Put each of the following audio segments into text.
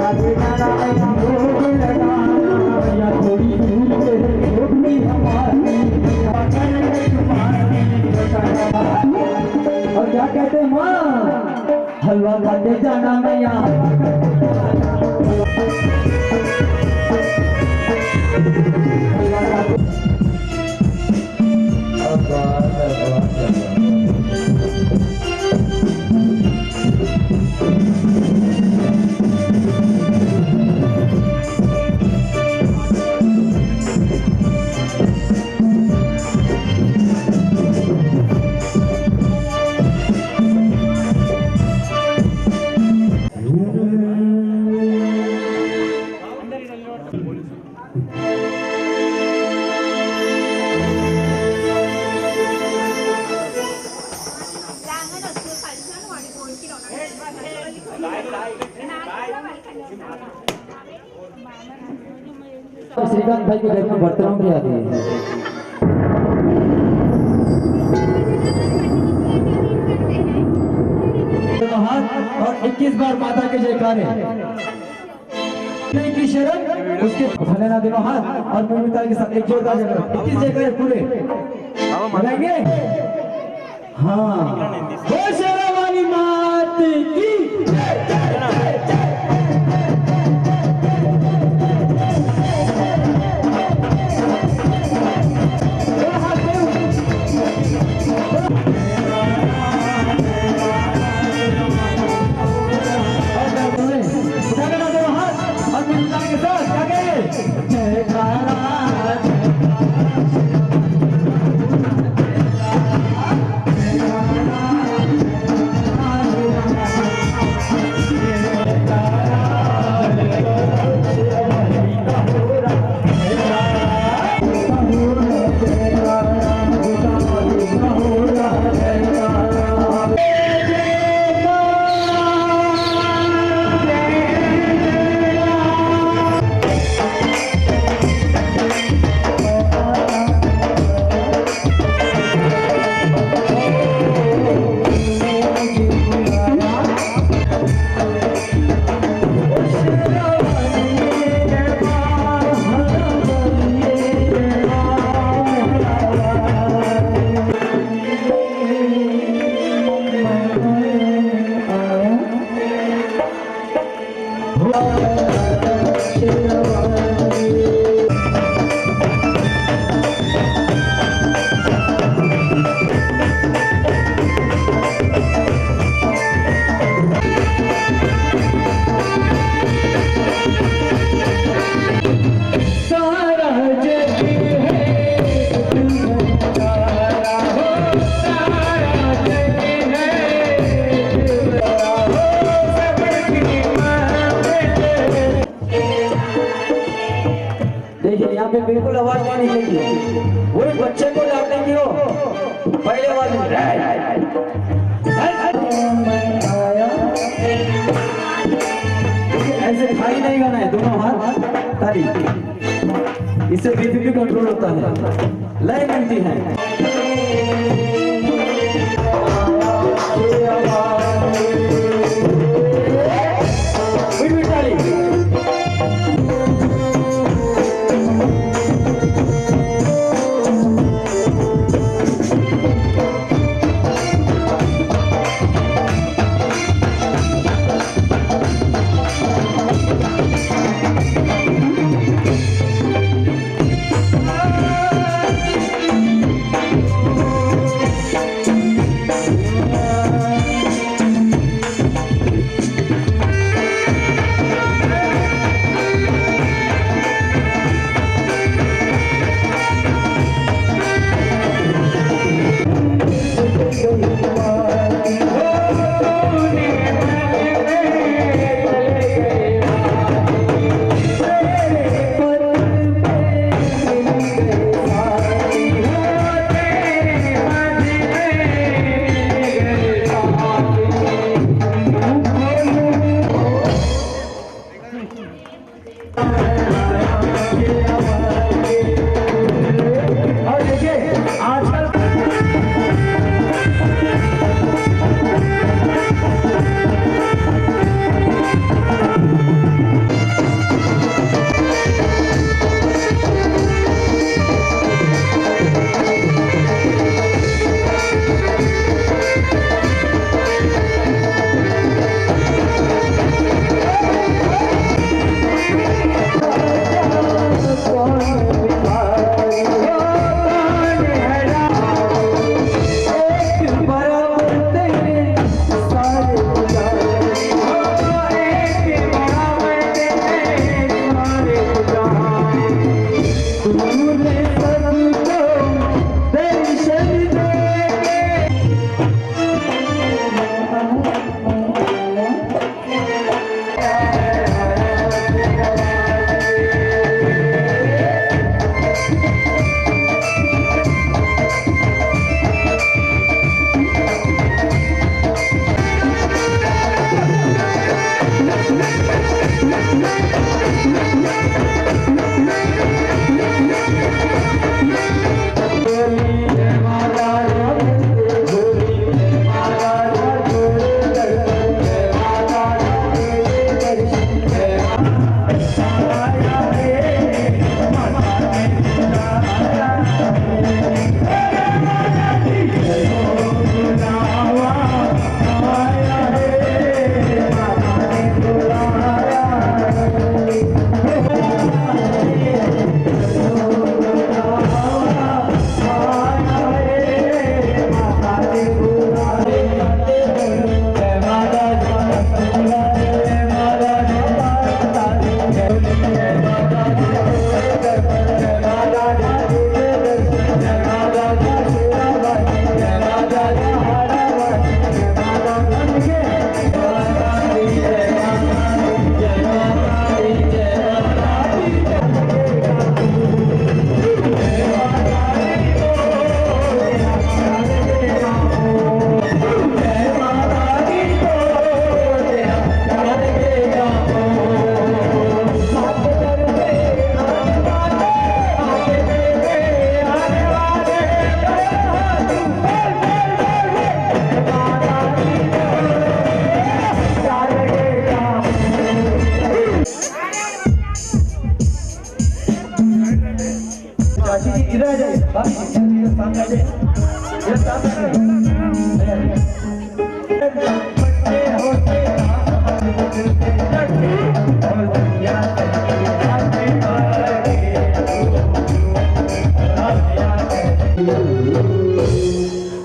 आगे जाना भोग लगाना या थोड़ी दूर पे होगी हमारी और क्या कहते हैं माँ हलवा खाते जाना मैं यहाँ श्रीकांत भाई के घर में बर्तनों की आती है और 21 बार माता के जयकारे की शरण उसके भलेना दिनों हाथ और ममता के साथ एक जोरदार जयकारा 21 जयकारे पूरे बनाएंगे। हाँ शेरा वाली मात की बिल्कुल आवाज नहीं निकलेगी वही बच्चे को डालेंगे हो पहले आवाज ऐसे खाली नहीं गाना है दोनों हाथ ताली इससे बीपी कंट्रोल होता है लय मिलती है।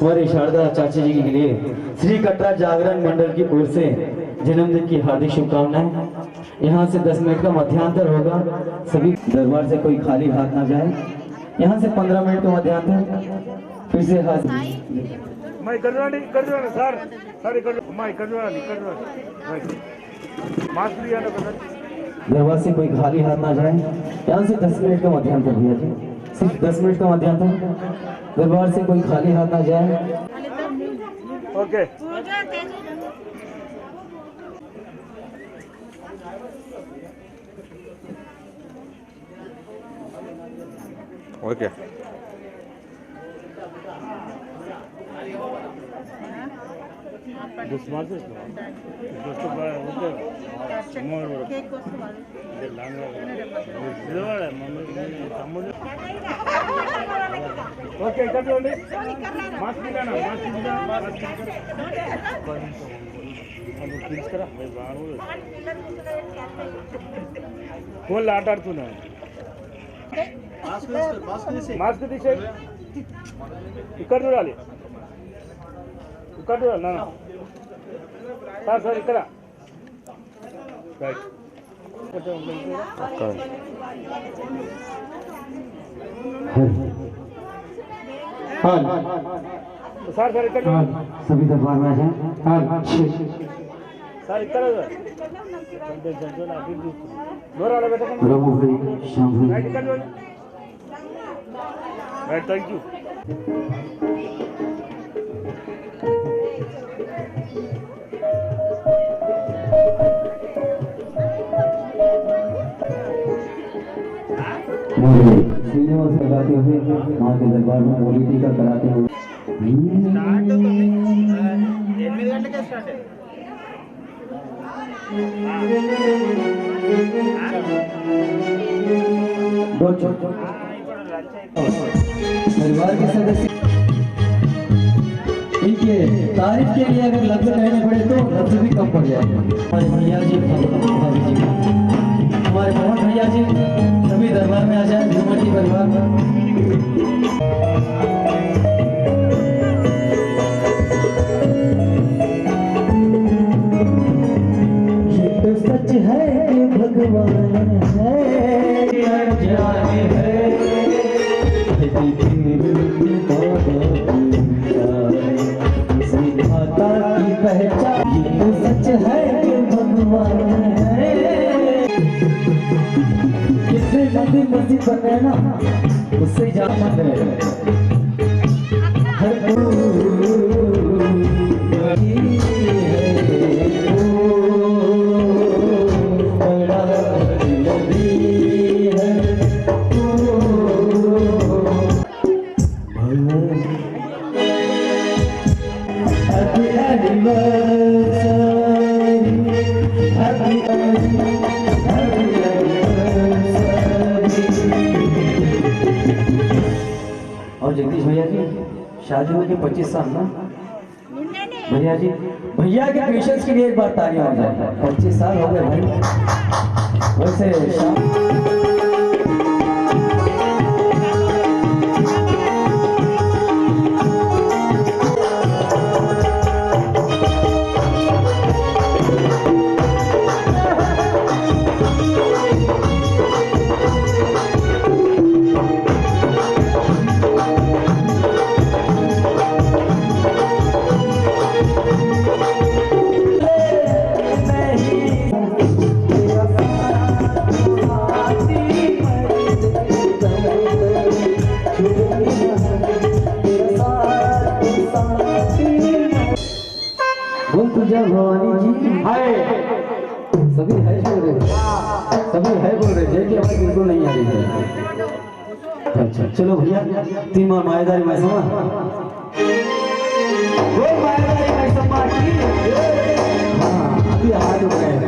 हमारी शारदा चाची जी के लिए श्री कटरा जागरण मंडल की ओर से जन्मदिन की हार्दिक शुभकामनाएं। यहाँ से 10 मिनट का मध्यांतर होगा, सभी दरबार से कोई खाली हाथ ना जाए। यहाँ से 15 मिनट का मध्यांतर, फिर से हाथ दरबार से कोई खाली हाथ ना जाए। यहाँ से 10 मिनट का मध्यांतर भैया जी, सिर्फ 10 मिनट का मध्यांतर, दरबार से कोई खाली हाथ ना जाए। ओके ओके ఓకే ఇక్కడ చూడండి మాస్క్ తీయనా మాస్క్ తీసుకురా ఫోన్లో ఆట ఆడుతున్నా మాస్క్ తీసే ఇక్కడ చూడాలి నాన్న సార్ ఇక్కడ రైట్ सर इतना सभी दरबार में हैं। सर इतना प्रभु भाई श्याम भाई राइट थैंक यू श्रीनिवास लगाते हुए माँ के दरबार में मोदी टीका कराते हुए परिवार के सदस्य इनके तारीफ के लिए अगर लफ्ज कहने पड़े तो लफ्ज भी कम पड़ जाएगा। हमारे भैया जी भाभी जी हमारे मोहन भैया जी सभी दरबार में आ जाए। धूमटी परिवार ये तो सच है कि भगवान है जाने है माता की पहचान। ये तो सच है कि भगवान है किससे मंदिर मस्जिद बनाना उससे जाना है। हर कोई और जगदीश भैया जी शादी हो के 25 साल ना भैया जी, भैया के पेशेंस के लिए एक बार तालियां हो जाए। 25 साल हो गए भाई। वैसे बोल तुझा भवानी जी हाय। सभी है बोल रहे, सभी है बोल रहे, जय की आवाज बिल्कुल नहीं आ रही है। अच्छा चलो भैया, तीन और मायादारी मैं समा वो मायादारी मैं समा की। हाँ अभी हाथ उठ रहे हैं।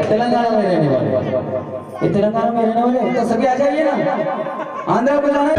तेलंगाना में रहने वाले तो सभी आ जाइए ना। आंध्र को जाना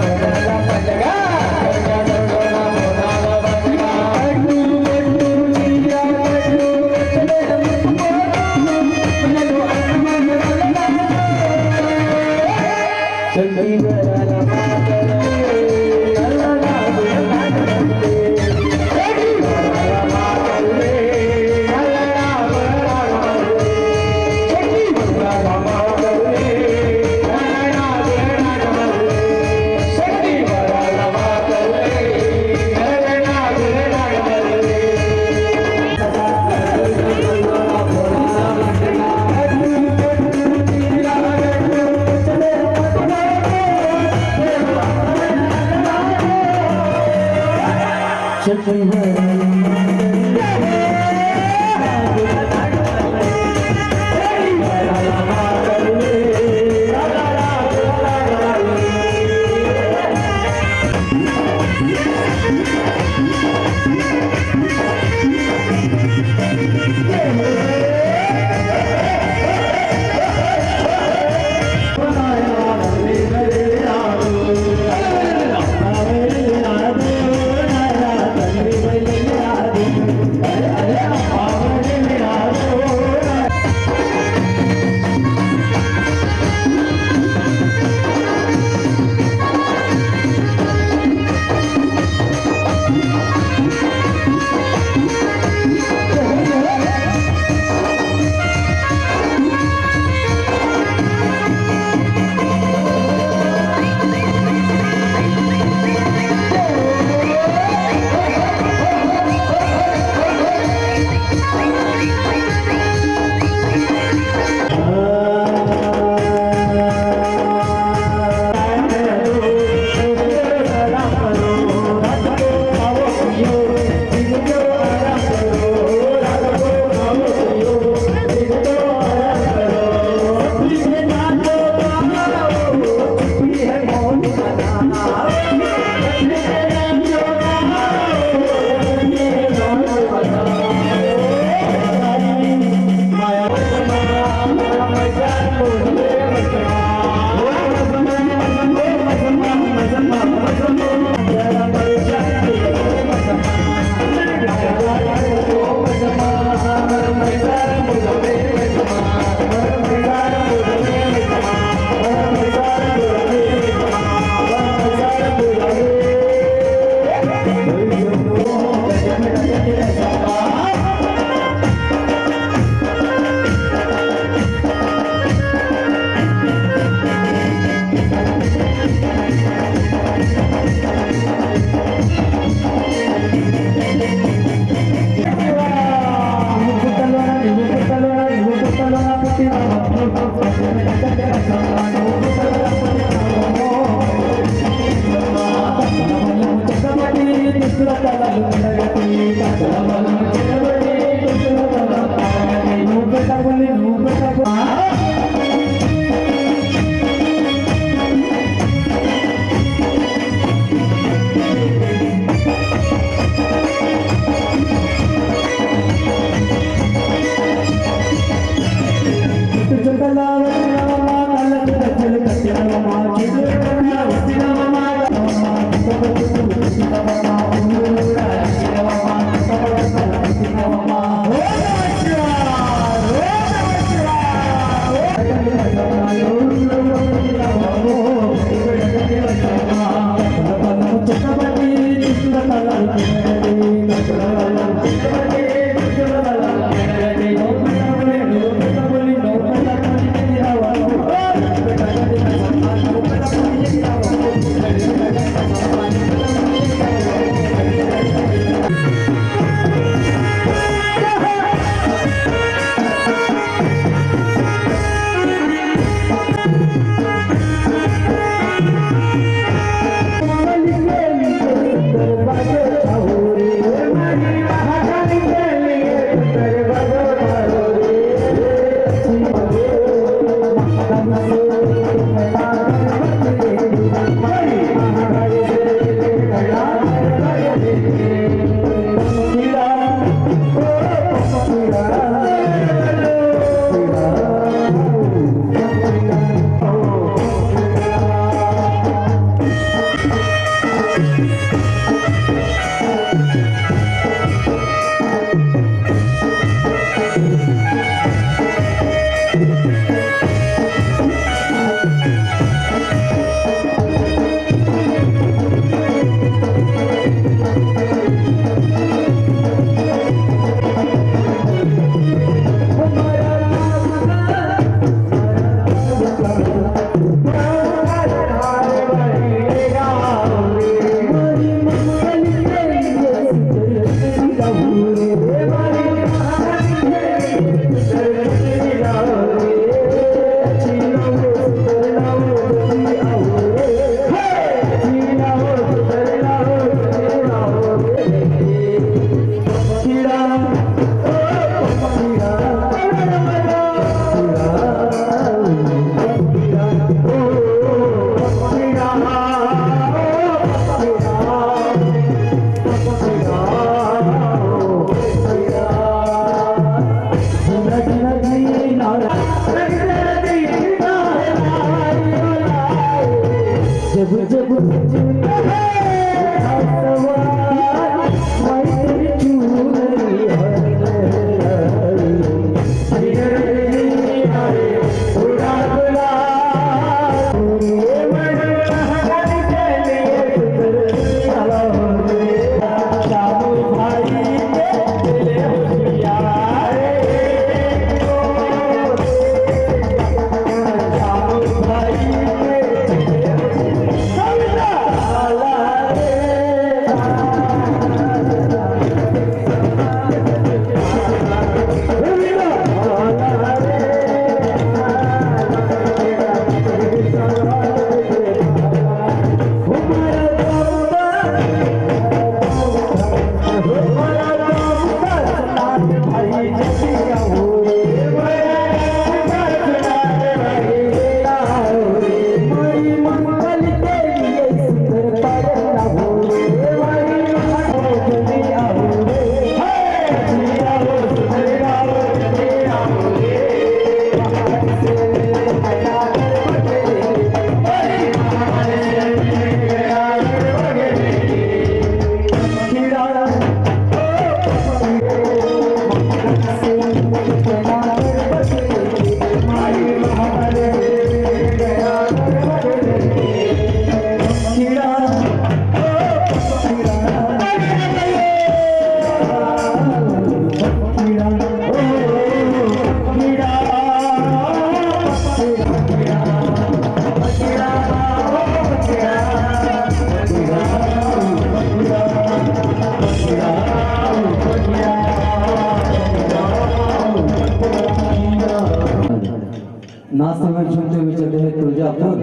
नाचते हुए झूमते हुए चले हैं तुलजापुर।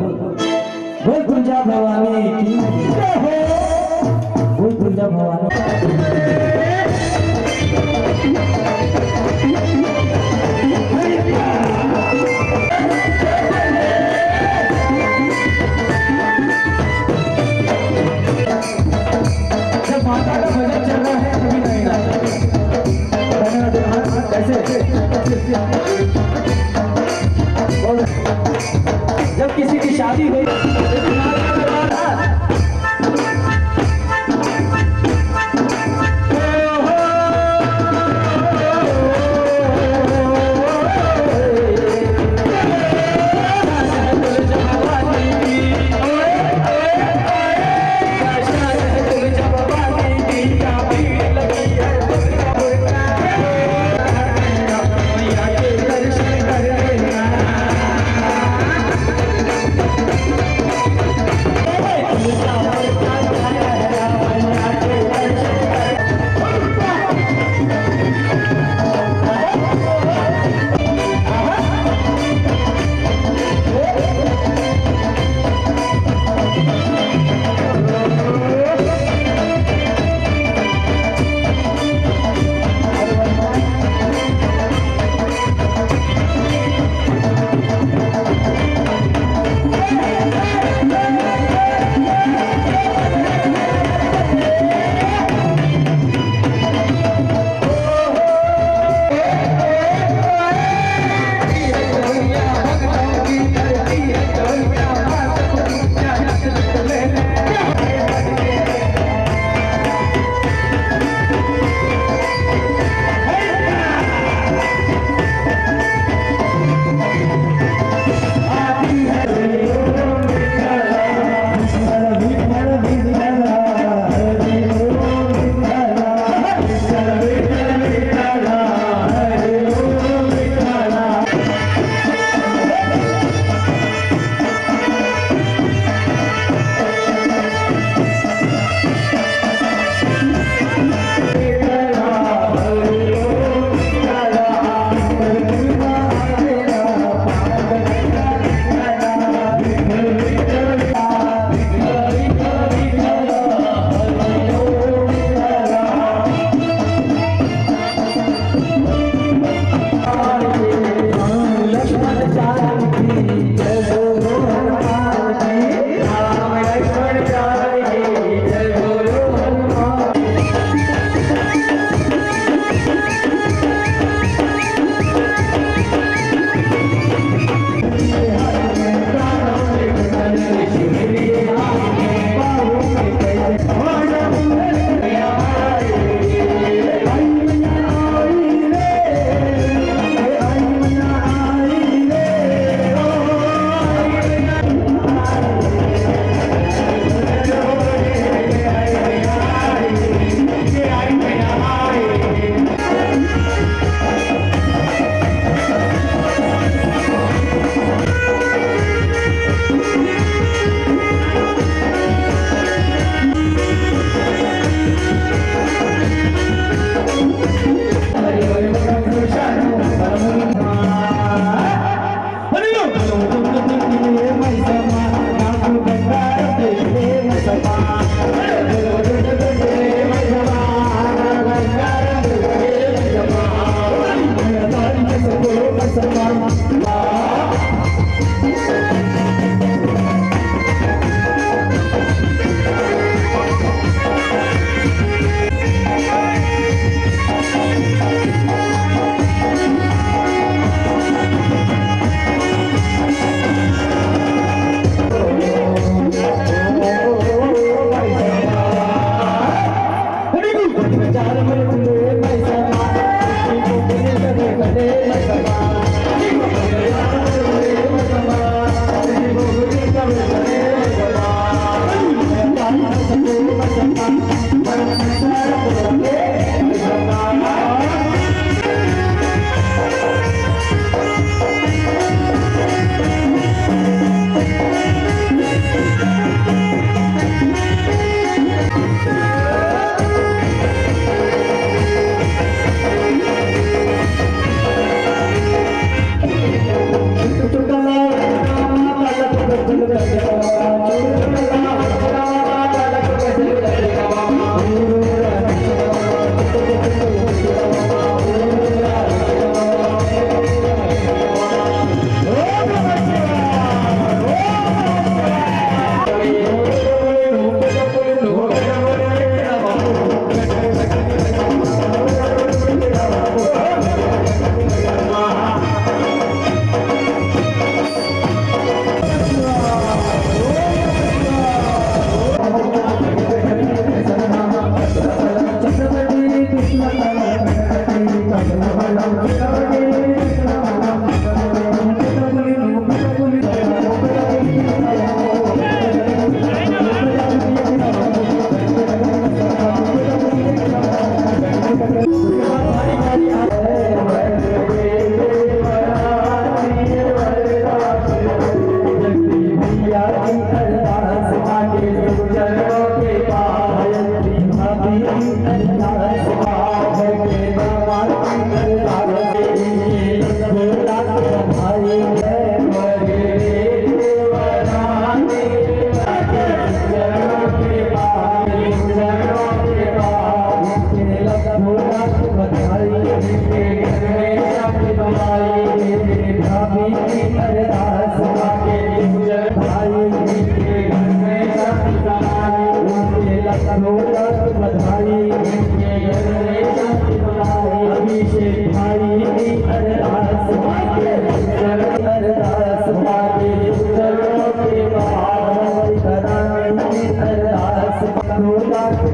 बोल तुलजा भवानी की जय हो। बोल तुलजा भवानी। जब माता का भजन चल रहा है कभी नहीं ना कैसे जब किसी की शादी हुई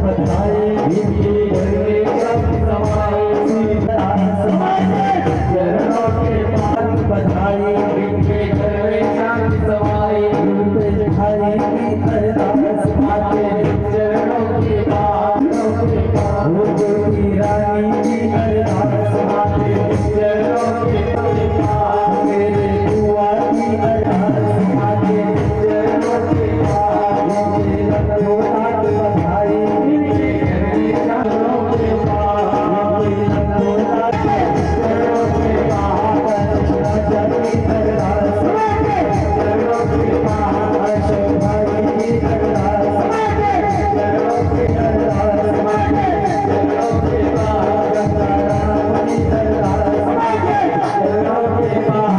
बधाई इनके घर में सब समाए चरणों के पास बधाई इनके घर में शांति समाए भाई की अरदास माते चरणों के पास वो की रानी की अरदास माते चरणों के पास मेरे बुआ की अरदास माते चरणों के पास मेरा थोड़ा बधाई इनके घर में चरणों के पास मेरा थोड़ा चरणों के पास राजा की अरदास चरणों के पास अशोक भाई की अरदास चरणों के अरदास चरणों के पास गंगा राम की अरदास चरणों के पास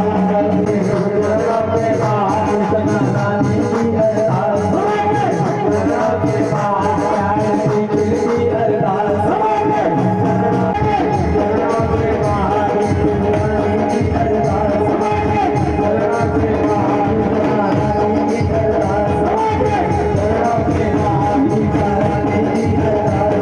चरणों के पास सना रानी की अरदास चरणों के पास प्यार की दिल की अरदास चरणों के पास रानी की अरदास चरणों के पास सना रानी की अरदास चरणों के पास गीता रानी की अरदास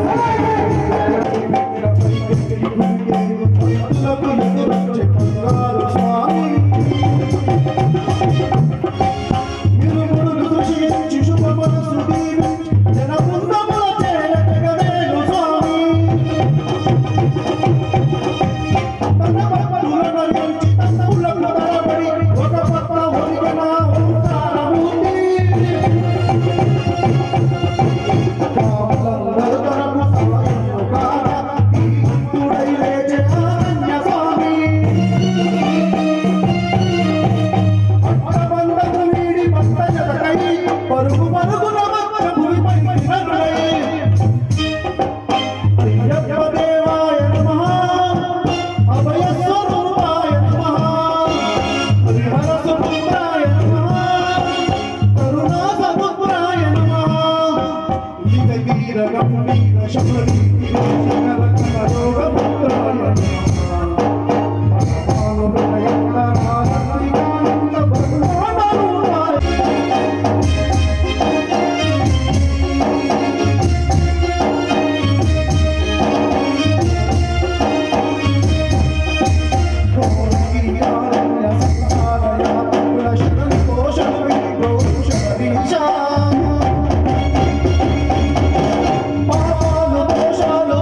పాపాలు దోషాలు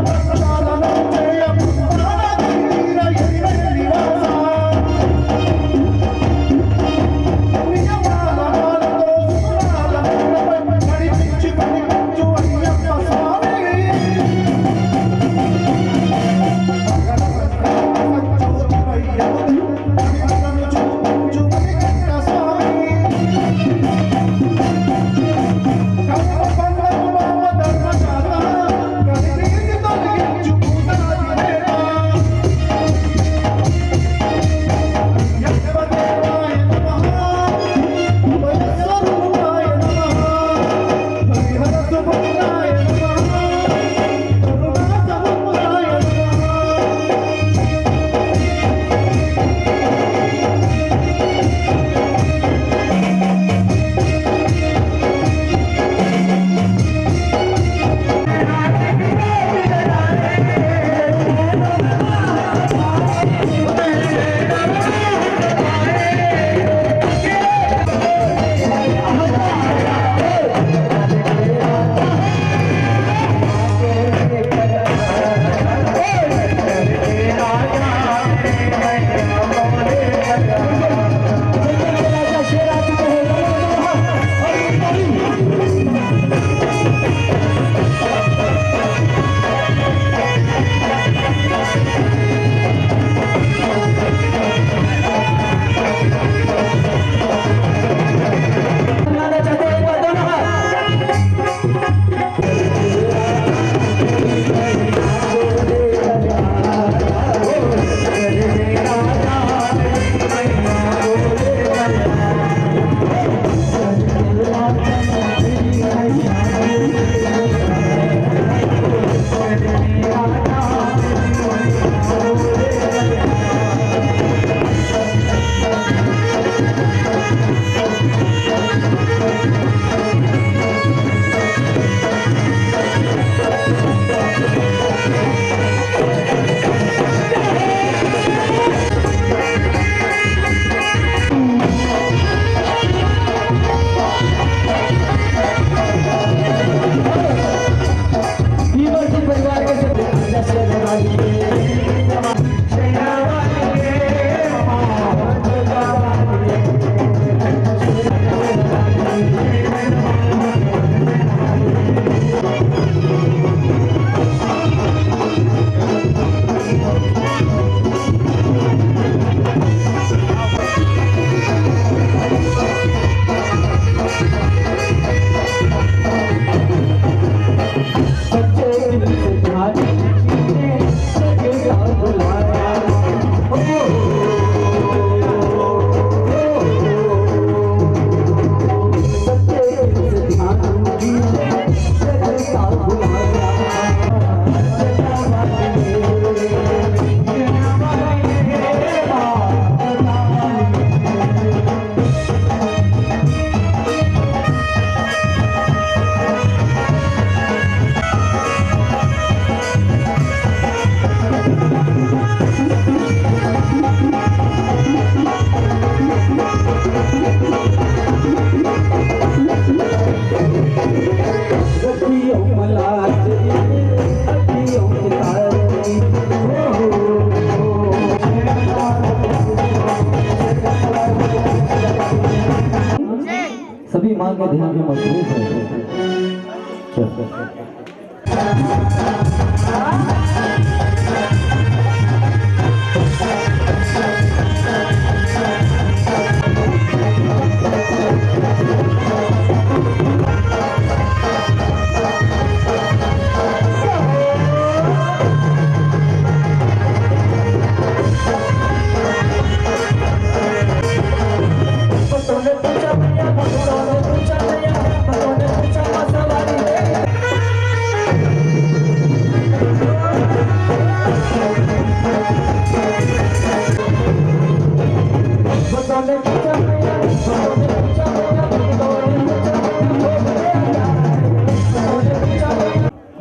सभी माँ के ध्यान में मशरूफ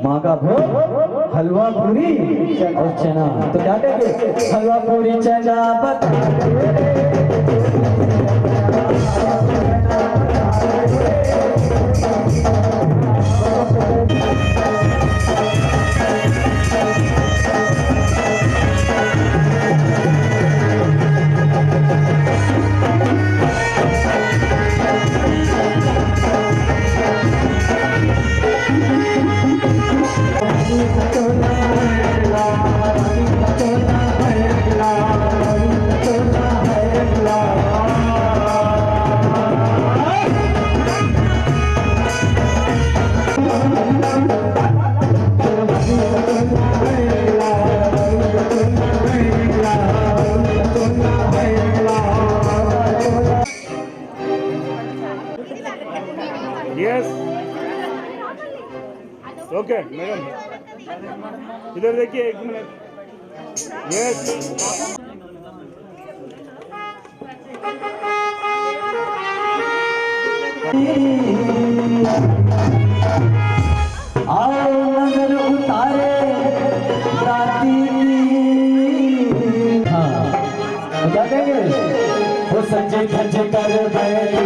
माँ का भोग हलवा पूरी और चना। तो क्या कहेंगे? हलवा पूरी चना यस ओके मैडम इधर देखिए 1 मिनट यस आओ नजर उतारे राती की। हाँ तो क्या कहेंगे? वो सच्चे खच्चे कर बैठी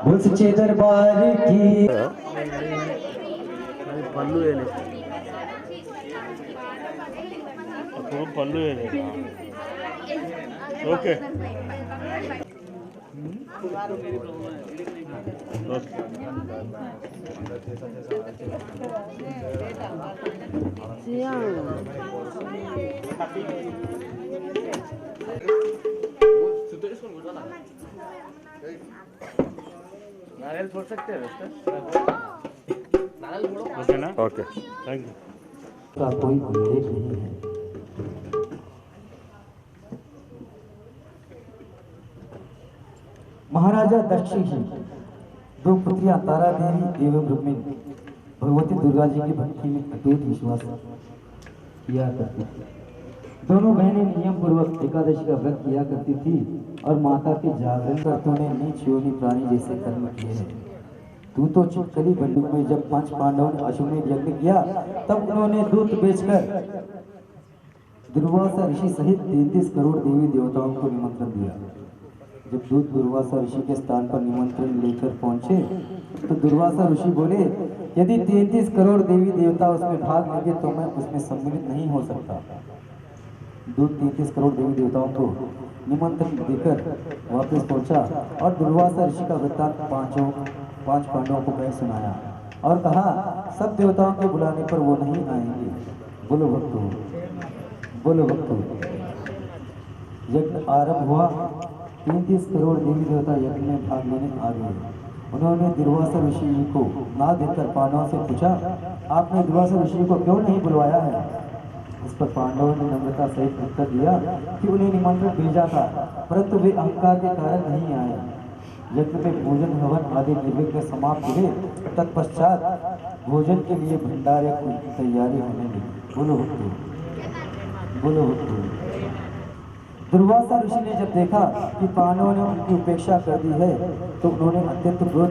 बोल सच्चे दरबार की। पल्लू है पल्लू है ओके नारियल छोड़ सकते हैं ओके ना ओके थैंक यू का कोई उल्लेख नहीं है। महाराजा दक्ष की दो पुत्रियां तारा देवी एवं रुक्मिणी भगवती दुर्गा जी की भक्ति में अटूट विश्वास किया करती थी। दोनों बहनें नियम पूर्वक एकादशी का व्रत किया करती थी और माता के जागरण कर तूने नीच योनि प्राणी जैसे कर्म किए हैं। तू तो चिपकली बंदूक में जब 5 पांडवों ने अश्वमेध यज्ञ किया तब उन्होंने दूध बेचकर दुर्वासा ऋषि सहित 33 करोड़ देवी देवताओं को निमंत्रण दिया। जब दूत दुर्वासा ऋषि के स्थान पर निमंत्रण लेकर पहुंचे तो दुर्वासा ऋषि बोले, यदि 33 करोड़ देवी देवता उसमें भाग लेंगे तो मैं उसमें सम्मिलित नहीं हो सकता। दूत 33 करोड़ देवी देवताओं को निमंत्रण देकर वापस पहुंचा और दुर्वासा ऋषि का वृत्तांत 5 पांडवों को कह सुनाया और कहा, सब देवताओं के बुलाने पर वो नहीं आएंगे। बोलो भक्तों, बोलो भक्तों। यज्ञ आरंभ हुआ। 33 करोड़ देवी देवता यज्ञ में भाग लेने आ गए। उन्होंने दुर्वासा ऋषि जी को ना देखकर पांडवों से पूछा, आपने दुर्वासा ऋषि को क्यों नहीं बुलवाया है? इस पर पांडवों ने नम्रता सहित उत्तर दिया कि उन्हें निमंत्रण भेजा था परंतु वे अहंकार के कारण नहीं आए। यज्ञ में भोजन हवन आदि निर्विघ्न समाप्त हुए। तत्पश्चात भोजन के लिए भंडारे की तैयारी होने लगी। बोलो भक्तों, बोलो भक्तों। दुर्वासा ऋषि ने जब देखा कि पांडवों ने उनकी उपेक्षा कर दी है तो उन्होंने अत्यंत क्रोध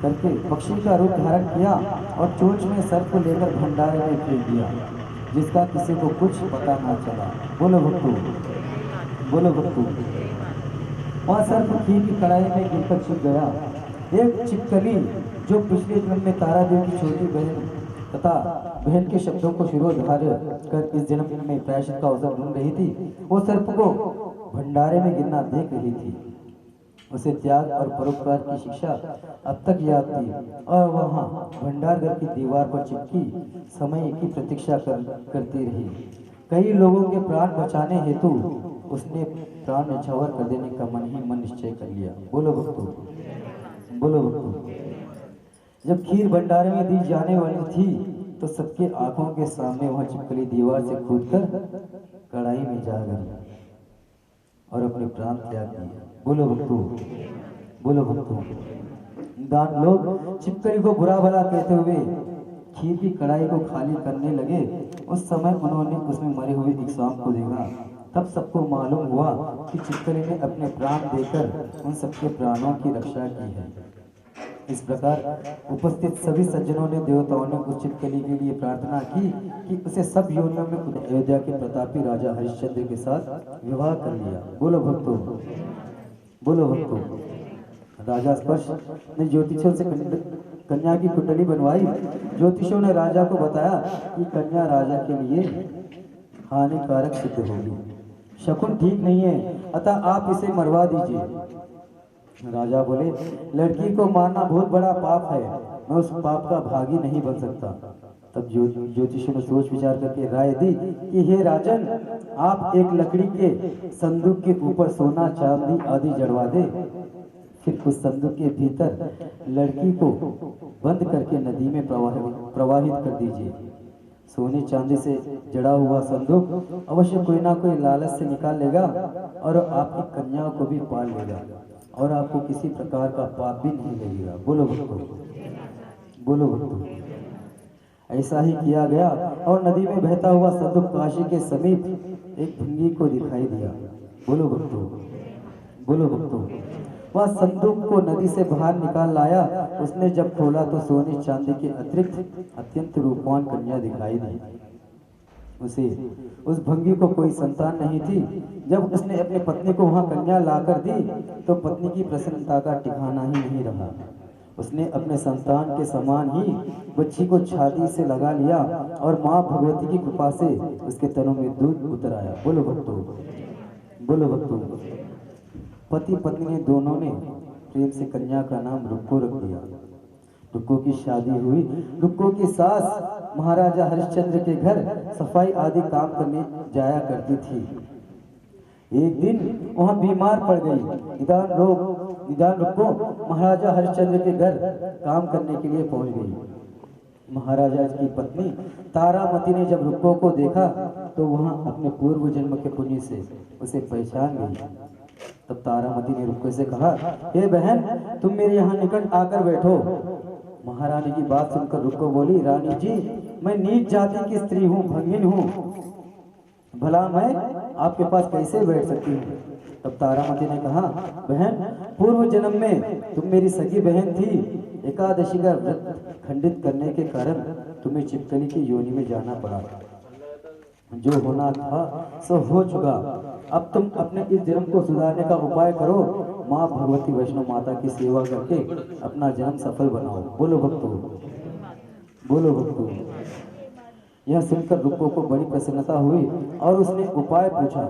करके पक्षी का रूप धारण किया और चोंच में सर्प को लेकर भंडारे में फेंक दिया, जिसका किसी को कुछ पता न चला। बोलो भक्तों, बोलो भक्तों। वह सर्प घी की कढ़ाई में गिरकर छिप गया। एक छिपकली जो पिछले जन्म में तारा देवी की छोटी बहन तथा बहन के शब्दों को शिरोधार्य कर इस जन्म में प्रायश्चित का अवसर ढूंढ रही थी, वो सर्प को भंडारे में गिरना देख रही थी। उसे त्याग और परोपकार की शिक्षा अब तक याद थी और वहां भंडार घर की दीवार पर चिपकी समय की प्रतीक्षा करती रही। कई लोगों के प्राण बचाने हेतु उसने प्राण न्यौछावर कर देने का मन ही मन निश्चय कर लिया। बोलो भक्तों, बोलो भक्तों। जब खीर भंडारे में दी जाने वाली थी तो सबके आंखों के सामने वह छिपकली दीवार से कूदकर कढ़ाई में जा गई और अपने प्राण त्याग दिए। बोलो भक्तों, बोलो भक्तों। दान लोग छिपकली को बुरा भला कहते हुए खीर की कढ़ाई को खाली करने लगे। उस समय उन्होंने उसमें मरे हुए एक सांप को देखा। तब सबको मालूम हुआ कि छिपकली ने अपने प्राण देकर उन सबके प्राणों की रक्षा की है। इस प्रकार उपस्थित सभी सज्जनों ने देवताओं ने उस छिपकली के लिए प्रार्थना की कि उसे सब योनियों में अयोध्या के प्रतापी राजा हरिश्चंद्र के साथ विवाह कर लिया। बोलो भक्तों, बोलो भक्तों। राजा स्पर्श ने ज्योतिषों से कन्या की कुंडली बनवाई। ज्योतिषों ने राजा को बताया कि कन्या राजा के लिए हानिकारक सिद्ध होगी, शकुन ठीक नहीं है, अतः आप इसे मरवा दीजिए। राजा बोले, लड़की को मारना बहुत बड़ा पाप है, मैं उस पाप का भागी नहीं बन सकता। तब ज्योतिषियों ने सोच विचार करके राय दी कि हे राजन, आप एक लकड़ी के संदूक के ऊपर सोना चांदी आदि जड़वा दे, फिर उस संदूक के भीतर लड़की को बंद करके नदी में प्रवाहित कर दीजिए। सोने चांदी से जड़ा हुआ संदूक अवश्य कोई ना कोई लालच से निकाल लेगा और आपकी कन्या को भी पाल लेगा और आपको किसी प्रकार का पाप भी नहीं लगेगा। बोलो भक्तों, बोलो भक्तों। ऐसा ही किया गया और नदी में बहता हुआ संदूक काशी के समीप एक भृंगी को दिखाई दिया। बोलो भक्तों, बोलो भक्तों। वह संदूक को नदी से बाहर निकाल लाया। उसने जब खोला तो सोने चांदी के अतिरिक्त अत्यंत रूपवान कन्या दिखाई दी। उसे उस भंगी को कोई संतान नहीं थी। जब उसने अपनी पत्नी को वहां कन्या लाकर दी तो पत्नी की प्रसन्नता का ठिकाना ही नहीं रहा। उसने अपने संतान के समान ही बच्ची को छाती से लगा लिया और माँ भगवती की कृपा से उसके तनों में दूध उतर आया। बोलो भक्तों, बोलो भक्तों। पति पत्नी ने दोनों ने प्रेम से कन्या का नाम रुक्को रख दिया। रुक्को की शादी हुई। रुक्को की सास महाराजा हरिश्चंद्र के घर सफाई आदि काम करने जाया करती थी। एक दिन वहां बीमार पड़ गई। निदान रुक्को महाराजा हरिश्चंद्र के घर काम करने के लिए पहुंच गई। महाराजा की पत्नी तारामती ने जब रुक्को को देखा तो वहां अपने पूर्व जन्म के पुण्य से उसे पहचान गई। तब तारामती ने रुक्को से कहा, हे बहन, तुम मेरे यहाँ निकट आकर बैठो। महारानी की बात सुनकर रुक्को बोली, रानी जी, मैं नीच जाति की स्त्री हूँ, भंगिन हूँ, भला मैं आपके पास कैसे बैठ सकती हूँ। तब तारामती ने कहा, बहन, पूर्व जन्म में तुम मेरी सगी बहन थी। एकादशी का व्रत खंडित करने के कारण तुम्हें चिपकली की योनि में जाना पड़ा। जो होना था सो हो चुका। अब तुम अपने इस जन्म को सुधारने का उपाय करो। माँ भगवती वैष्णो माता की सेवा करके अपना जन्म सफल बनाओ। बोलो भक्तों, बोलो भक्तों। यह सुनकर रुक्को को बड़ी प्रसन्नता हुई और उसने उपाय पूछा।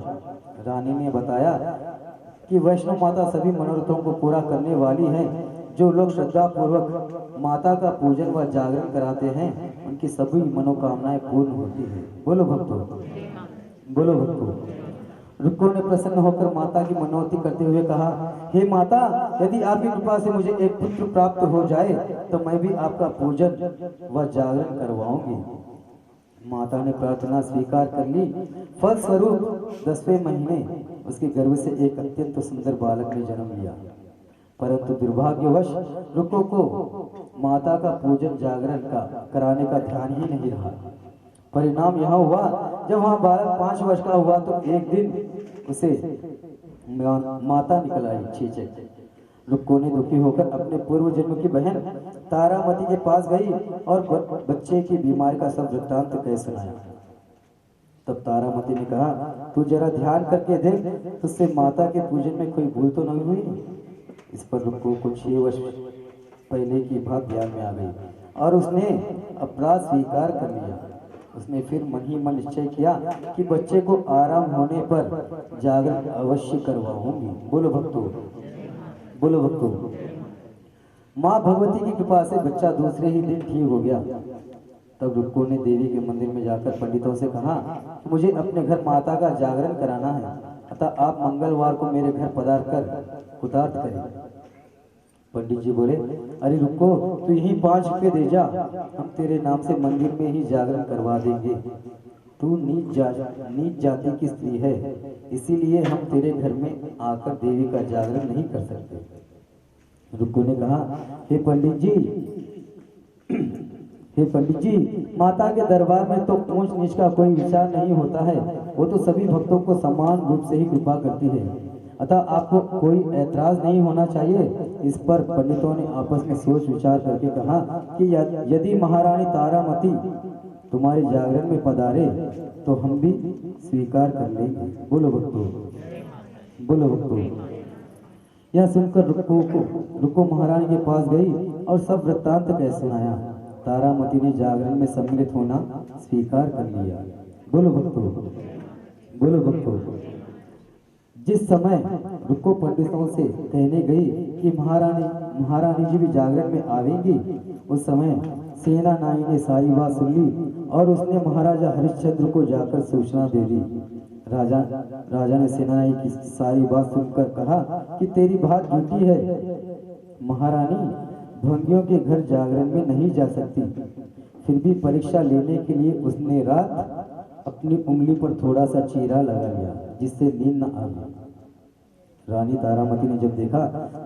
रानी ने बताया कि वैष्णो माता सभी मनोरथों को पूरा करने वाली है। जो लोग श्रद्धा पूर्वक माता का पूजन व जागरण कराते हैं उनकी सभी मनोकामनाएं पूर्ण होती है। बोलो भक्तों, बोलो भक्तों। रुक्को ने प्रसन्न होकर माता की मनोती करते हुए कहा, हे माता, यदि आपकी कृपा से मुझे एक पुत्र प्राप्त हो जाए तो मैं भी आपका पूजन व जागरण करवाऊंगी। माता ने प्रार्थना स्वीकार कर ली। फलस्वरूप 10वें महीने उसके गर्भ से एक अत्यंत सुंदर बालक ने जन्म लिया। परंतु दुर्भाग्यवश रुक्को को माता का पूजन जागरण का कराने का ध्यान ही नहीं रहा। परिणाम यह हुआ, जब वहाँ बालक 5 वर्ष का हुआ तो एक दिन उसे माता निकल आई चेचक। रुक्को ने दुखी होकर अपने पूर्व जन्म की बहन तारामती के पास गई और बच्चे की बीमारी का सब वृत्तांत कह सुनाया। तब तारामती ने कहा, तू जरा ध्यान करके देख, तुझसे माता के पूजन में कोई भूल तो नहीं हुई। इस पर रुक्को को 6 वर्ष पहले की बात ध्यान में आ गई और उसने अपराध स्वीकार कर लिया। उसने फिर मन ही मन निश्चय किया कि बच्चे को आराम होने पर जागरण अवश्य करवाऊंगी। बोलो भक्तों, बोलो भक्तों। माँ भगवती की कृपा से बच्चा दूसरे ही दिन ठीक हो गया। तब रुक्को ने देवी के मंदिर में जाकर पंडितों से कहा कि मुझे अपने घर माता का जागरण कराना है, अतः आप मंगलवार को मेरे घर पधार कर उतार्थ करें। पंडित जी बोले, अरे रुक्को, तू यही 5 रुपये दे जा, हम तेरे नाम से मंदिर में ही जागरण करवा देंगे। तू नीच जाति की स्त्री है, इसीलिए हम तेरे घर में आकर देवी का जागरण नहीं कर सकते। रुक्को ने कहा, हे पंडित जी, हे पंडित जी, माता के दरबार में तो ऊंच नीच का कोई विचार नहीं होता है। वो तो सभी भक्तों को समान रूप से ही कृपा करती है, अतः आपको कोई ऐतराज नहीं होना चाहिए। इस पर पंडितों ने आपस में सोच विचार करके कहा कि यदि महारानी तारामती तुम्हारे जागरण में पधारे तो हम भी स्वीकार कर लेंगे। बोलो भक्तों, बोलो भक्तों। यह सुनकर रुक्को महारानी के पास गई और सब वृत्तांत कह सुनाया। तारामती ने जागरण में सम्मिलित होना स्वीकार कर लिया। बोलो भक्तों, बोलो भक्तों। जिस समय रुक्को पंडितों से कहने गई कि महारानी जी भी जागरण में आवेंगी, उस समय सेना नाई ने सारी बात सुन ली और उसने महाराजा हरिश्चंद्र को जाकर सूचना दे दी। राजा ने सेना नाई की सारी बात सुनकर कहा कि तेरी बात झूठी है। महारानी भंगियों के घर जागरण में नहीं जा सकती। फिर भी परीक्षा लेने के लिए उसने रात अपनी उंगली पर थोड़ा सा चीरा लगा लिया, जिससे नींद न आ गई। रानी तारामती ने जब देखा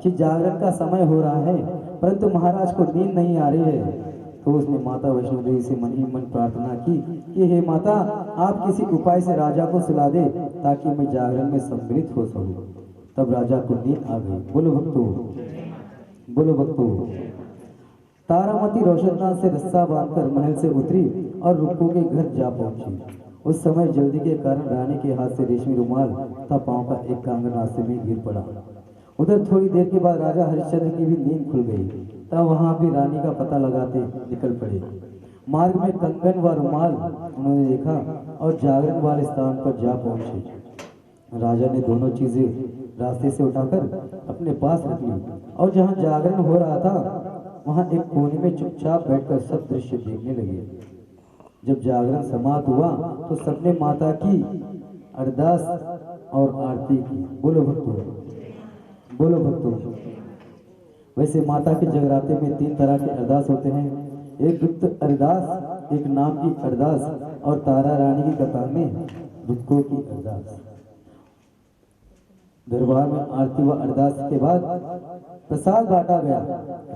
कि जागरण का समय हो रहा है परंतु महाराज को नींद नहीं आ रही है, तो उसने माता वैष्णो देवी से मन ही मन प्रार्थना की कि हे माता, आप किसी उपाय से राजा को सुला दे ताकि मैं जागरण में सम्मिलित हो सकूं। तब राजा को नींद आ गई। बोलो भक्तों, बोलो भक्तों। तारामती रोशनदान से रस्सा बांधकर महल से उतरी और रुक्को के घर जा पहुंची। उस समय जल्दी के कारण रानी के हाथ से रेशमी रुमाल तथा पांव का एक कंगन रास्ते में गिर पड़ा। उधर थोड़ी देर के बाद राजा हरिश्चंद्र की भी नींद खुल गई, तब वहां भी रानी का पता लगाते निकल पड़े। मार्ग में कंगन व रुमाल उन्होंने देखा और जागरण वाले स्थान पर जा पहुंचे। राजा ने दोनों चीजें रास्ते से उठाकर अपने पास रख ली और जहां जागरण हो रहा था वहां एक कोने में चुपचाप बैठकर सब दृश्य देखने लगे। जब जागरण समाप्त हुआ तो सबने माता की अरदास और आरती की। बोलो भक्तों, बोलो भक्तों। वैसे माता के जगराते में 3 तरह के अरदास होते हैं, एक गुप्त अरदास, एक नाम की अरदास और तारा रानी की कथा में दुखों की अरदास। दरबार में आरती व अरदास के बाद प्रसाद बांटा गया।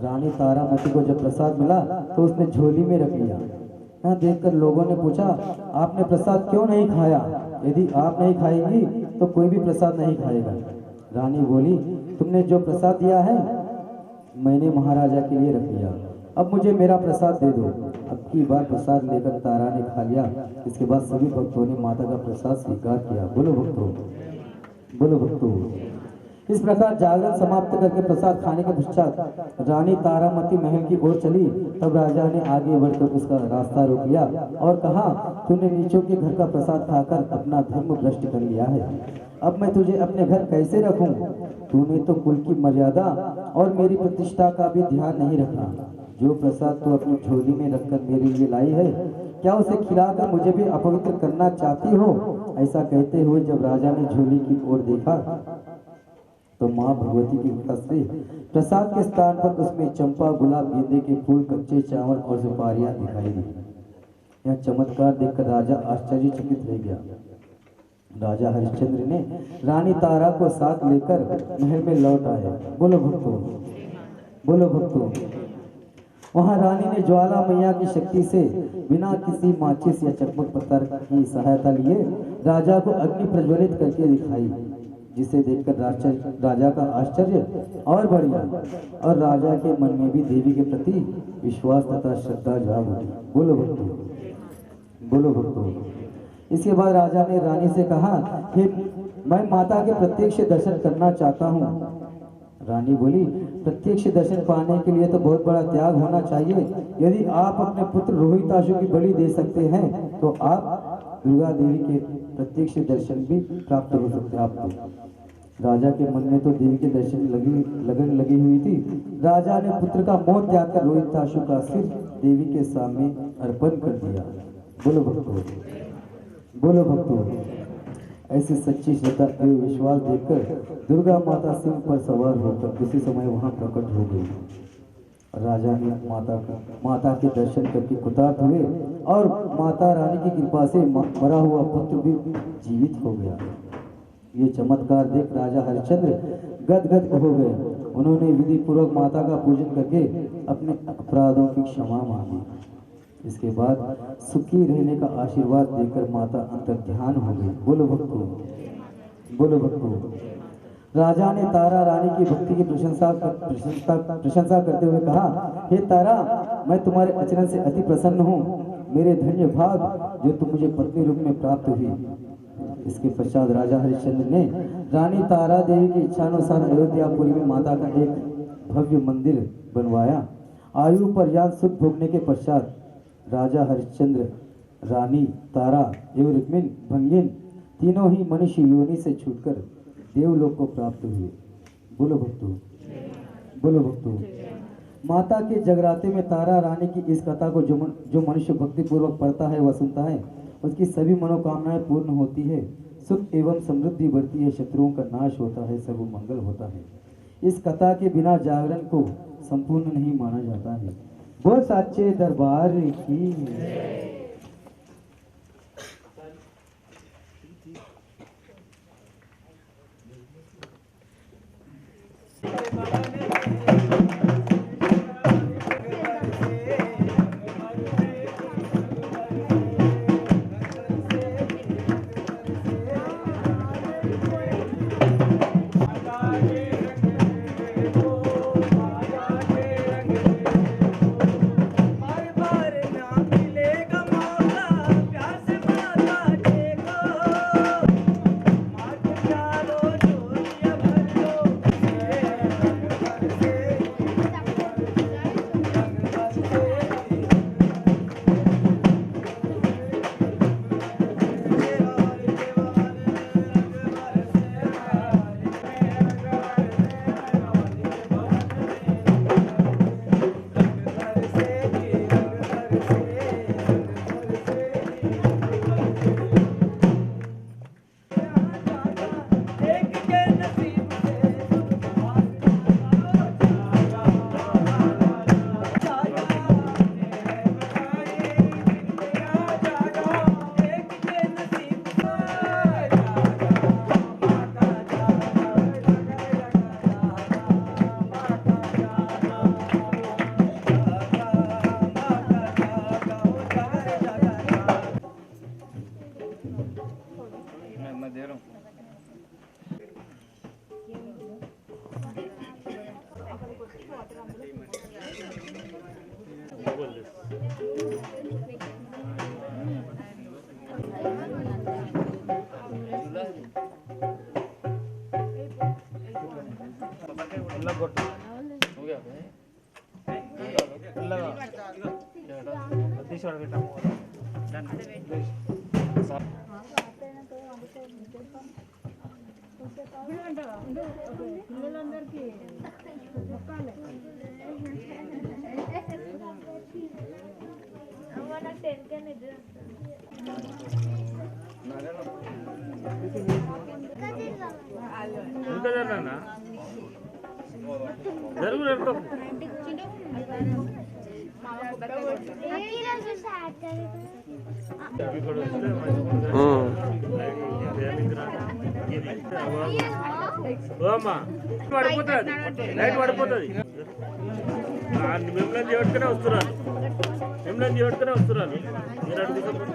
रानी तारामती को जब प्रसाद मिला तो उसने झोली में रख लिया। यहाँ देखकर लोगों ने पूछा, आपने प्रसाद क्यों नहीं खाया? यदि आप नहीं खाएंगी तो कोई भी प्रसाद नहीं खाएगा। रानी बोली, तुमने जो प्रसाद दिया है मैंने महाराजा के लिए रख लिया, अब मुझे मेरा प्रसाद दे दो। अब की बार प्रसाद लेकर तारा ने खा लिया। इसके बाद सभी भक्तों ने माता का प्रसाद स्वीकार किया। बोलो भक्तों, बोलो भक्तों। इस प्रकार जागरण समाप्त करके प्रसाद खाने के पश्चात रानी तारामती महल की ओर चली। तब राजा ने आगे बढ़कर उसका रास्ता रोक लिया और कहा, तूने नीचों के घर का प्रसाद खाकर अपना धर्म भ्रष्ट कर लिया है, अब मैं तुझे अपने घर कैसे रखूं? तूने तो कुल की मर्यादा और मेरी प्रतिष्ठा का भी ध्यान नहीं रखा। जो प्रसाद तू अपनी झोली में रखकर मेरे लिए लाई है, क्या उसे खिलाकर मुझे भी अपवित्र करना चाहती हो? ऐसा कहते हुए जब राजा ने झोली की ओर देखा तो माँ भगवती की कृपा से प्रसाद के स्थान पर उसमें चंपा, गुलाब, गेंदे के फूल, कच्चे चावल और सुपारियां दिखाई दी। यह चमत्कार देखकर राजा आश्चर्यचकित रह गया। राजा हरिश्चंद्र ने रानी तारा को साथ लेकर महल में लौट आए। बोलो भक्तों, बोलो भक्तों। वहां रानी ने ज्वाला मैया की शक्ति से बिना किसी माचिस या चकमक पत्थर की सहायता लिए राजा को अग्नि प्रज्वलित करके दिखाई, जिसे देखकर राजा का आश्चर्य और बढ़ गया और राजा के मन में भी देवी के प्रति विश्वास तथा श्रद्धा जाग उठी। बोलो भक्तों, बोलो भक्तों। इसके बाद राजा ने रानी से कहा, हे मैं माता के प्रत्यक्ष दर्शन करना चाहता हूँ। रानी बोली, प्रत्यक्ष दर्शन पाने के लिए तो बहुत बड़ा त्याग होना चाहिए। यदि आप अपने पुत्र रोहिताशु की बलि दे सकते हैं तो आप दुर्गा देवी के प्रत्यक्ष दर्शन भी प्राप्त हो सकते हैं आपको। राजा के मन में तो देवी के दर्शन लगन लगी हुई थी। राजा ने पुत्र का मोह त्याग कर रोहिताशु का सिर देवी के सामने अर्पण कर दिया। बोलो भक्तों, बोलो भक्तों। ऐसी सच्ची श्रद्धा एवं विश्वास देखकर दुर्गा माता सिंह पर सवार होकर उसी समय वहां प्रकट हो गई। राजा ने माता के दर्शन करके कृतार्थ हुए और माता रानी की कृपा से मरा हुआ पुत्र भी जीवित हो गया। ये चमत्कार देख राजा हरिश्चंद्र गदगद हो गए। उन्होंने विधि पूर्वक माता का पूजन करके अपने अपराधों की क्षमा मांगी। इसके बाद सुखी रहने का आशीर्वाद देकर माता अंतर ध्यान हो गई। बोलो भक्तों, बोलो भक्तों। राजा ने तारा रानी की भक्ति की प्रशंसा करते हुए कहा, हे तारा, मैं तुम्हारे आचरण से अति प्रसन्न हूँ। मेरे धन्य भाग जो तुम मुझे पत्नी रूप में प्राप्त हुई। इसके पश्चात राजा हरिश्चंद्र ने रानी तारा देवी की इच्छानुसार अयोध्यापुरी में माता का एक भव्य मंदिर बनवाया। आयु पर्याप्त सुख भोगने के पश्चात राजा हरिश्चंद्र, रानी तारा एवं रुक्मिणी भंगिन तीनों ही मनुष्य योनि से छूटकर देवलोक को प्राप्त हुए। बोलो भक्तों, बोलो भक्तों। माता के जगराते में तारा रानी की इस कथा को जो मनुष्य भक्ति पूर्वक पढ़ता है व सुनता है, उसकी सभी मनोकामनाएं पूर्ण होती है, सुख एवं समृद्धि बढ़ती है, शत्रुओं का नाश होता है, सर्व मंगल होता है। इस कथा के बिना जागरण को संपूर्ण नहीं माना जाता है। वो सच्चे दरबार की बार बार ना मिलेगा। పిల్లలందరికీ మొక్కాలి. ఇంకా జరగనా జరుగు రేపు పడిపోతుంది లైట్ పడిపోతుంది మిమ్మల్ని చేపట్టుకునే వస్తున్నారు మిమ్మల్ని చేపట్టుకునే వస్తున్నారు మీరు అడుగుతున్నారు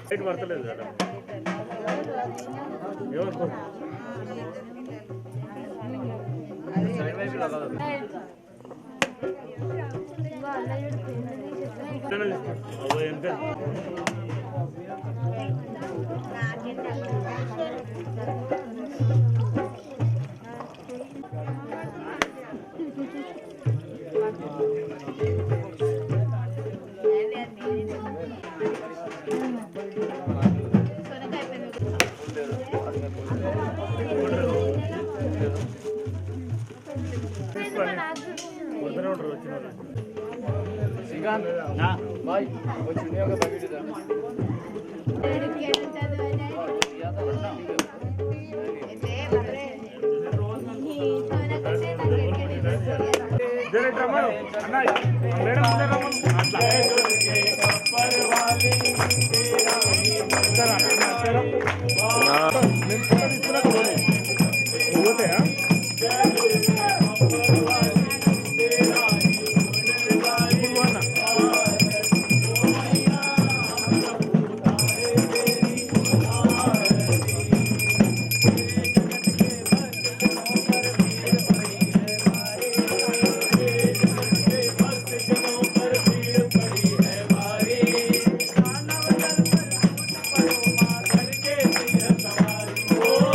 లైట్ పడతలేదు కదా ఏమనుకో ఎంత Oh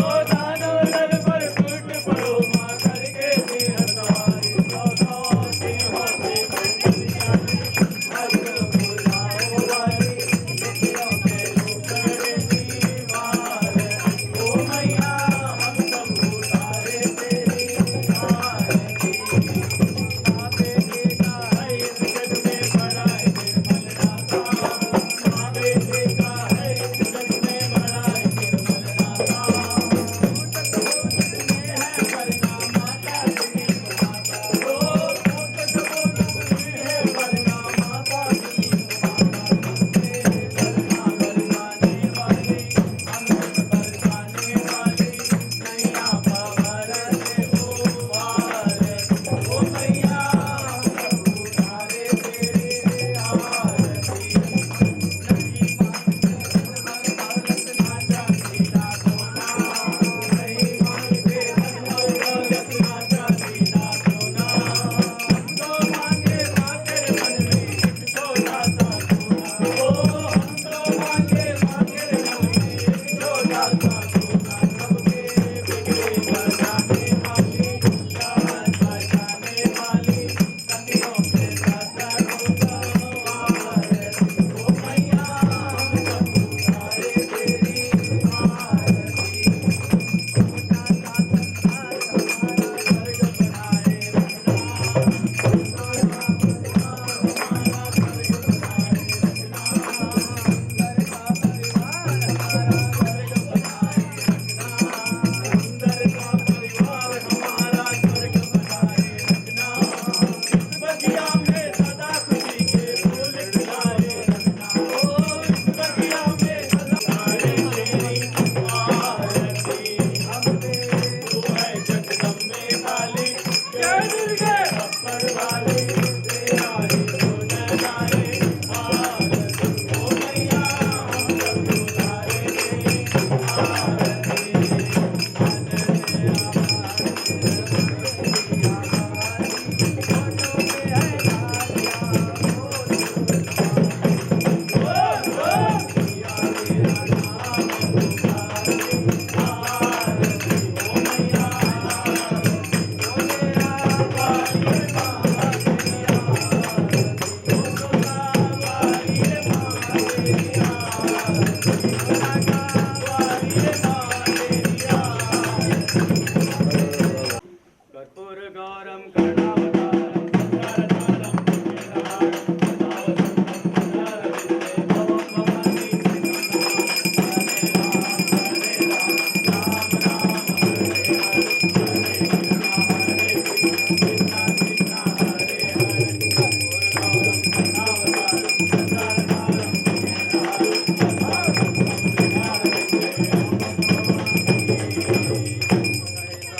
गौरम कर्णावतारम संसारसारम भुजगेन्द्रहारम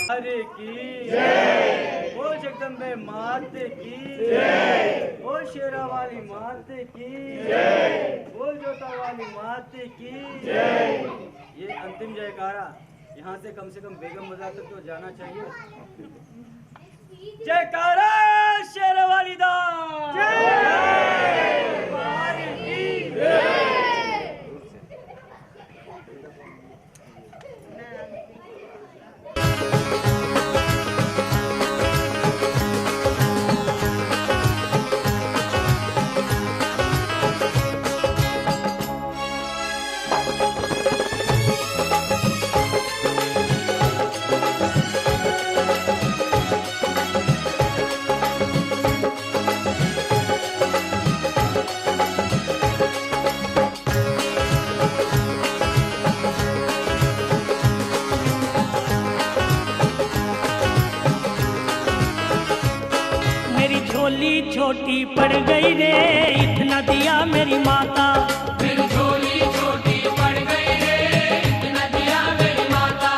हरे की जय। ओ जगदम्बे माते की जय। ओ शेरा वाली माते की जय। ओ जोता वाली माते की जय। ये अंतिम जयकारा यहाँ से कम बेगम बाजार तक तो जाना चाहिए। जयकारा शेरा वाली दा जय। वाली की जय। छोटी पड़ गई रे इतना दिया मेरी माता। मेरी झोली छोटी पड़ गई रे इतना दिया मेरी माता।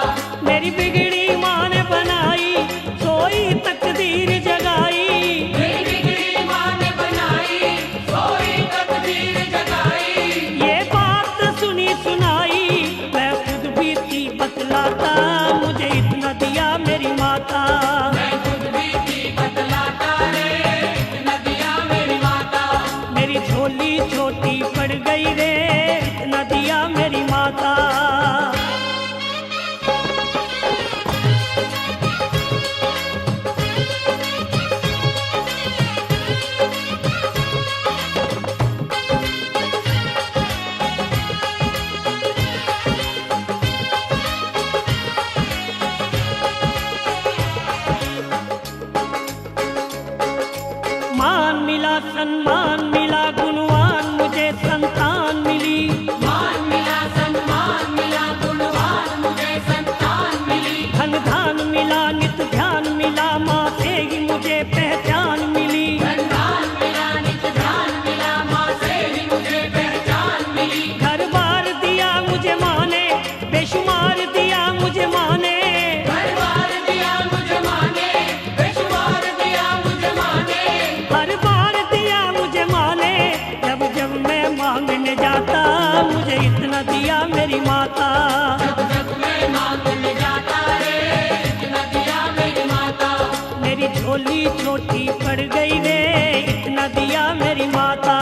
मेरी बिगड़ी माँ ने बनाई सोई तकदीर जगाई। मेरी बिगड़ी माँ ने बनाई सोई तकदीर जगाई। ये बात सुनी सुनाई मैं खुद भी थी बतलाता मुझे इतना दिया मेरी माता। मैं खुद भी थी बतलाता रे इतना दिया मेरी माता। मेरी झोली छोटी पड़ गई रे इतना दिया मेरी माता। मान मिला सम्मान मिला गुणवान मुझे संतान मिली। मान मिला सम्मान मिला गुणवान मुझे संतान मिली। धन धान मिला नित ध्यान मिला माँ से ही मुझे पहचान मिली। धन मिला नित ध्यान मिला माँ से ही मुझे पहचान मिली। घर बार दिया मुझे माँ ने बेशुमार दिया मुझे माँ ने। घर बार दिया मुझे माँ ने बेशुमार दिया मुझे माँ ने। हर बार दिया मुझे माँ ने जब जब मैं मांगने जाता मुझे इतना दिया मेरी माता। जब जब मैं मांगने जाता रे इतना दिया मेरी माता। मेरी झोली छोटी पड़ गई रे इतना दिया मेरी माता।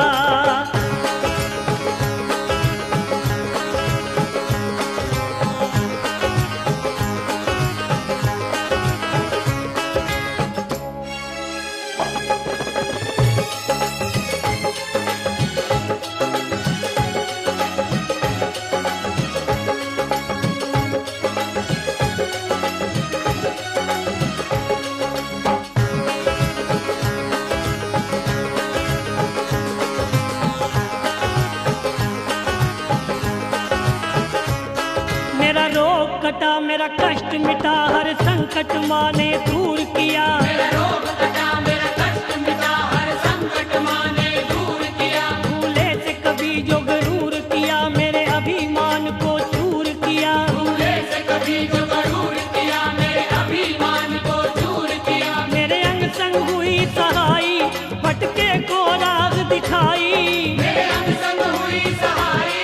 मेरा रोग कटा मेरा कष्ट मिटा हर संकट माँ ने दूर किया। मेरा रोग कटा मेरा कष्ट मिटा हर संकट माँ ने दूर किया। भूले से कभी जो गरूर किया मेरे अभिमान को चूर किया। भूले से कभी जो गरूर किया मेरे अभिमान को चूर किया। मेरे अंग संग हुई सहाई भटके को राह दिखाई। मेरे अंग संग हुई सहाई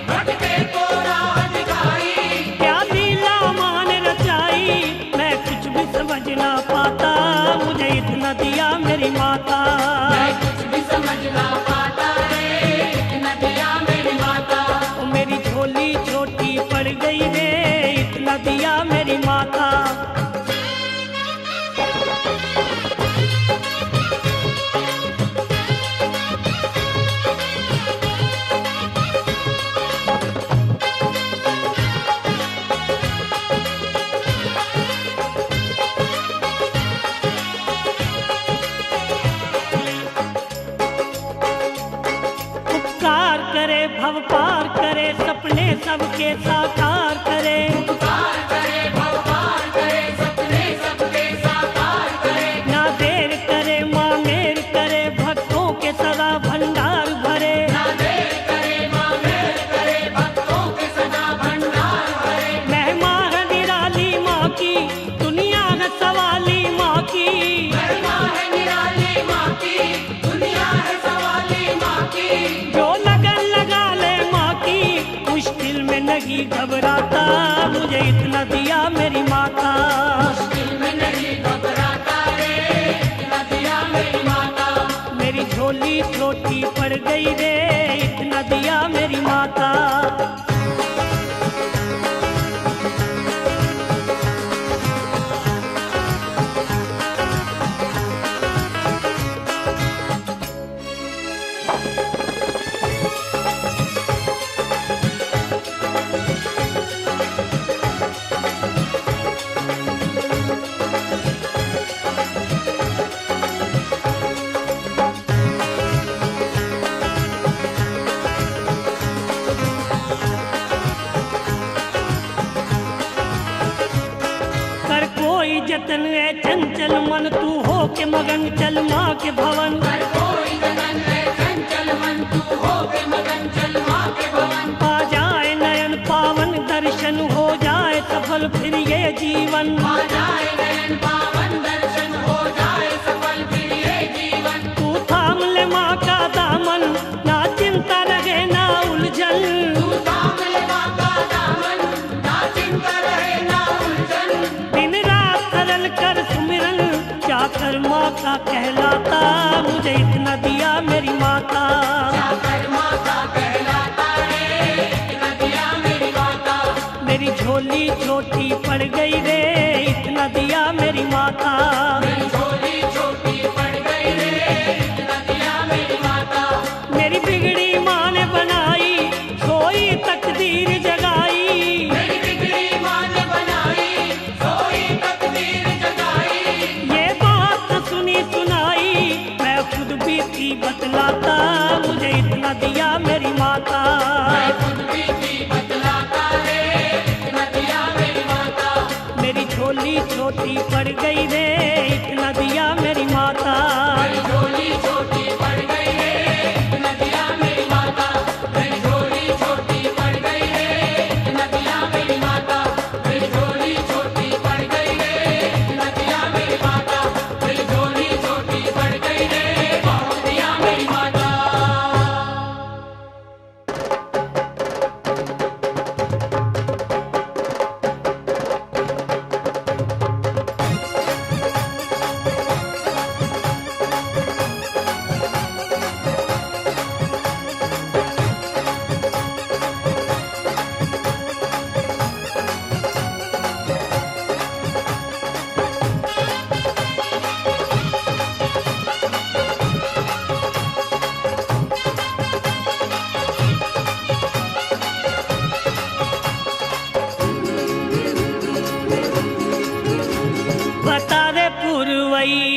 भटके को राह दिखाई। क्या लीला माँ ने रचाई मैं कुछ भी समझ ना पाता मुझे इतना दिया मेरी माता। मैं कुछ भी समझ ना पाता रे इतना दिया मेरी माता। ओ मेरी झोली छोटी पड़ गई रे इतना दिया मेरी माता। भव पार करे, सपने सबके साकार करे। पार करे भव पार करे, सपने सबके साकार करे। ना देर करे माँ मेर करे, भक्तों के सदा भंडार भरे। ना देर करे माँ मेर करे, भक्तों के सदा भंडार भरे। महिमा है निराली माँ की, दुनिया है सवाली माँ की। महिमा है निराली माँ की, दुनिया है सवाली माँ की। जो लगन लगा ले माँ की, मुश्किल में नहीं घबराता, मुझे इतना दिया मेरी माता। मुश्किल में नहीं घबराता रे, इतना दिया मेरी माता। मेरी झोली छोटी पड़ गई रे, इतना दिया मेरी माता। कर कोई जतन है चंचल मन, तू हो के मगन चल माँ के भवन। हर कोई गगन है चंचल मन, तू हो के मगन चल माँ के भवन। आ जाए नयन पावन दर्शन, हो जाए सफल फिर ये जीवन। आ जाए नयन पावन दर्शन, हो जाए सफल फिर ये जीवन। तू थाम ले माँ का दामन, ना चिंता लगे ना उलझन। तू थाम ले माँ का दामन, ना चिंता रहे ना उलझन। दिन रात सरल कर सुमिरन, चाकर माँ का कहलाता, मुझे इतना दिया मेरी माता। जाकर माता कहलाता रे, इतना दिया मेरी माता। मेरी झोली छोटी पड़ गई रे, इतना दिया मेरी माता। मेरी झोली छोटी पड़ गई रे, इतना दिया मेरी माता। मेरी बिगड़ी माँ ने बनाई, सोई तकदीर जगाई। मेरी बिगड़ी माँ ने बनाई, सोई तकदीर जगाई। ये बात सुनी सुनाई, मैं खुद बीती बतलाता, मुझे इतना दिया मेरी माता। मैं खुद भी थी बतलाता रे, इतना दिया मेरी माता। मेरी झोली छोटी पड़ गई रे, इतना दिया मेरी माता। मेरी झोली छोटी पड़ गई रे, इतना दिया मेरी माता। मेरी झोली छोटी पड़ गई रे, इतना दिया मेरी माता। मेरी झोली छोटी पड़ गई रे, इतना दिया मेरी माता। मेरी झोली छोटी पड़ गई रे, बहुत दिया मेरी माता। बता रे पुरवैया